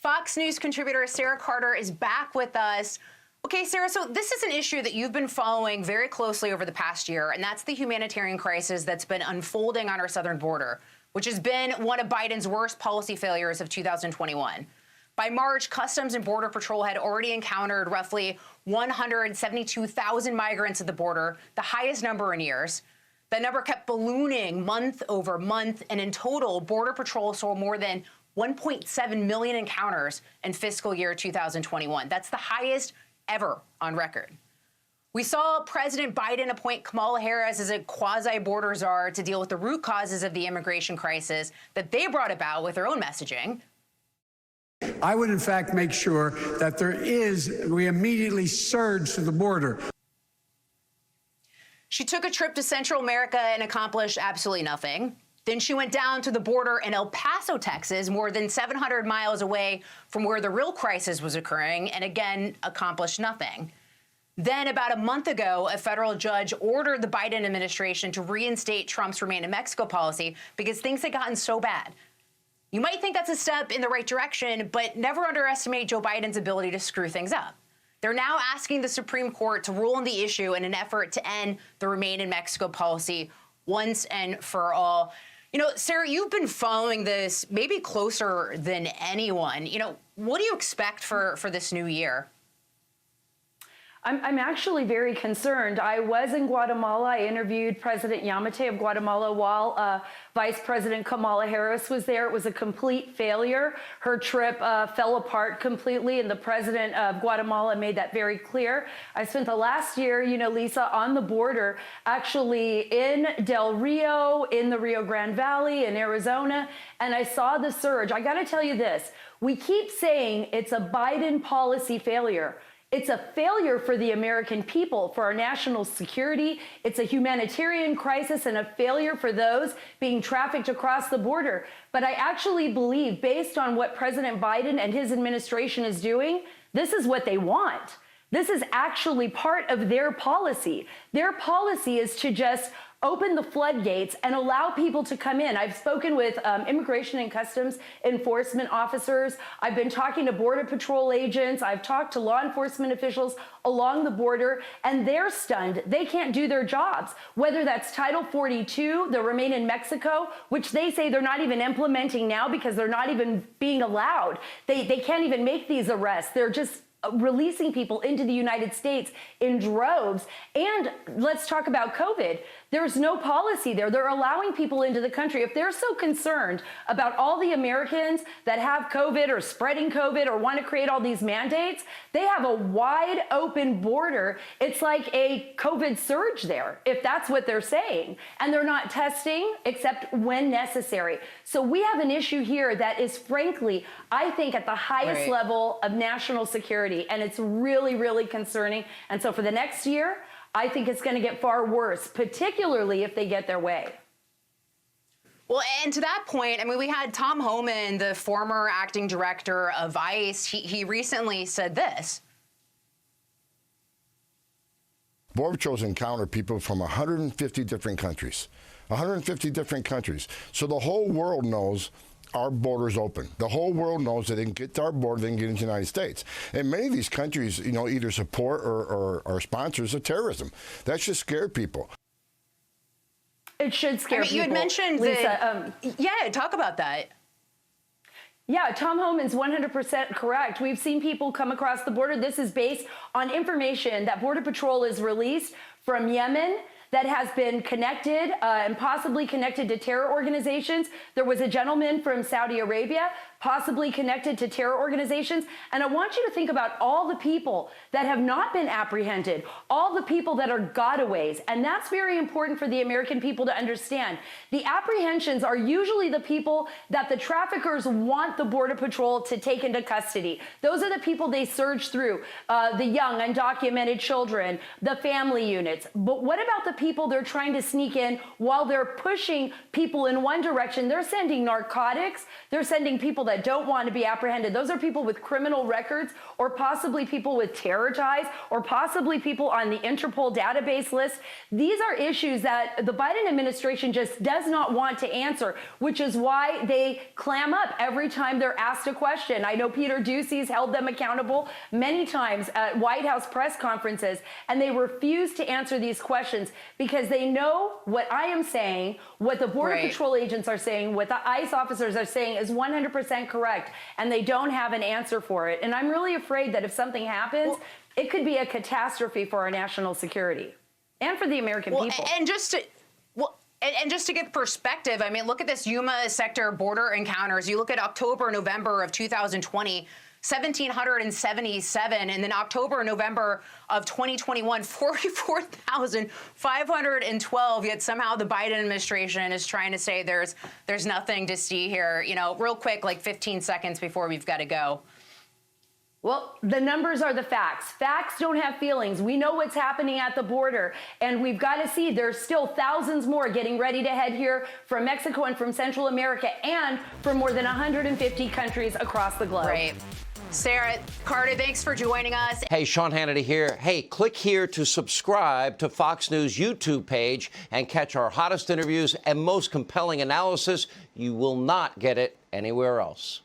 Fox News contributor Sara Carter is back with us. Okay, Sara, so this is an issue that you've been following very closely over the past year, and that's the humanitarian crisis that's been unfolding on our southern border, which has been one of Biden's worst policy failures of 2021. By March, Customs and Border Patrol had already encountered roughly 172,000 migrants at the border, the highest number in years. That number kept ballooning month over month, and in total, Border Patrol saw more than 1.7 million encounters in fiscal year 2021. That's the highest ever on record. We saw President Biden appoint Kamala Harris as a quasi-border czar to deal with the root causes of the immigration crisis that they brought about with their own messaging. I would, in fact, make sure that we immediately surge to the border. She took a trip to Central America and accomplished absolutely nothing. Then she went down to the border in El Paso, Texas, more than 700 miles away from where the real crisis was occurring, and again, accomplished nothing. Then about a month ago, a federal judge ordered the Biden administration to reinstate Trump's Remain in Mexico policy because things had gotten so bad. You might think that's a step in the right direction, but never underestimate Joe Biden's ability to screw things up. They're now asking the Supreme Court to rule on the issue in an effort to end the Remain in Mexico policy once and for all. You know, Sara, you've been following this maybe closer than anyone. You know, what do you expect for this new year? I'm actually very concerned. I was in Guatemala. I interviewed President Yamate of Guatemala while Vice President Kamala Harris was there. It was a complete failure. Her trip fell apart completely, and the president of Guatemala made that very clear. I spent the last year, you know, Lisa, on the border, actually in Del Rio, in the Rio Grande Valley, in Arizona, and I saw the surge. I got to tell you this. We keep saying it's a Biden policy failure. It's a failure for the American people, for our national security. It's a humanitarian crisis and a failure for those being trafficked across the border. But I actually believe, based on what President Biden and his administration is doing, this is what they want. This is actually part of their policy. Their policy is to just open the floodgates and allow people to come in. I've spoken with immigration and customs enforcement officers. I've been talking to Border Patrol agents. I've talked to law enforcement officials along the border, and they're stunned. They can't do their jobs, whether that's Title 42, the Remain in Mexico, which they say they're not even implementing now because they're not even being allowed. They can't even make these arrests. They're just releasing people into the United States in droves. And let's talk about COVID. There's no policy there. They're allowing people into the country. If they're so concerned about all the Americans that have COVID or spreading COVID or want to create all these mandates, they have a wide open border. It's like a COVID surge there, if that's what they're saying. And they're not testing except when necessary. So we have an issue here that is, frankly, I think at the highest level of national security. And it's really, really concerning. And so for the next year, I think it's going to get far worse, particularly if they get their way. Well, and to that point, I mean, we had Tom Homan, the former acting director of ICE. He recently said this. Border Patrol's encountered people from 150 different countries. 150 different countries. So the whole world knows our border's open. The whole world knows that they can get to our border, they can get into the United States. And many of these countries, you know, either support or are sponsors of terrorism. That should scare people. It should scare people. You had mentioned Lisa, yeah, talk about that. Yeah, Tom Homan's 100% correct. We've seen people come across the border. This is based on information that Border Patrol has released from Yemen that has been connected and possibly connected to terror organizations. There was a gentleman from Saudi Arabia possibly connected to terror organizations. And I want you to think about all the people that have not been apprehended, all the people that are gotaways. And that's very important for the American people to understand. The apprehensions are usually the people that the traffickers want the Border Patrol to take into custody. Those are the people they surge through, the young, undocumented children, the family units. But what about the people they're trying to sneak in while they're pushing people in one direction? They're sending narcotics. They're sending people that that don't want to be apprehended. Those are people with criminal records, or possibly people with terror ties, or possibly people on the Interpol database list. These are issues that the Biden administration just does not want to answer, which is why they clam up every time they're asked a question. I know Peter Doocy's held them accountable many times at White House press conferences, and they refuse to answer these questions because they know what I am saying, what the Border Patrol agents are saying, what the ICE officers are saying is 100% correct, and they don't have an answer for it. And I'm really afraid that if something happens, it could be a catastrophe for our national security and for the American people. And just to get perspective, I mean, look at this Yuma sector border encounters. You look at October, November of 2020, 1,777, and then October, November of 2021, 44,512. Yet somehow the Biden administration is trying to say there's nothing to see here. You know, real quick, like 15 seconds before we've got to go. Well, the numbers are the facts. Facts don't have feelings. We know what's happening at the border, and we've got to see there's still thousands more getting ready to head here from Mexico and from Central America and from more than 150 countries across the globe. Right. Sara Carter, thanks for joining us. Hey, Sean Hannity here. Hey, click here to subscribe to Fox News YouTube page and catch our hottest interviews and most compelling analysis. You will not get it anywhere else.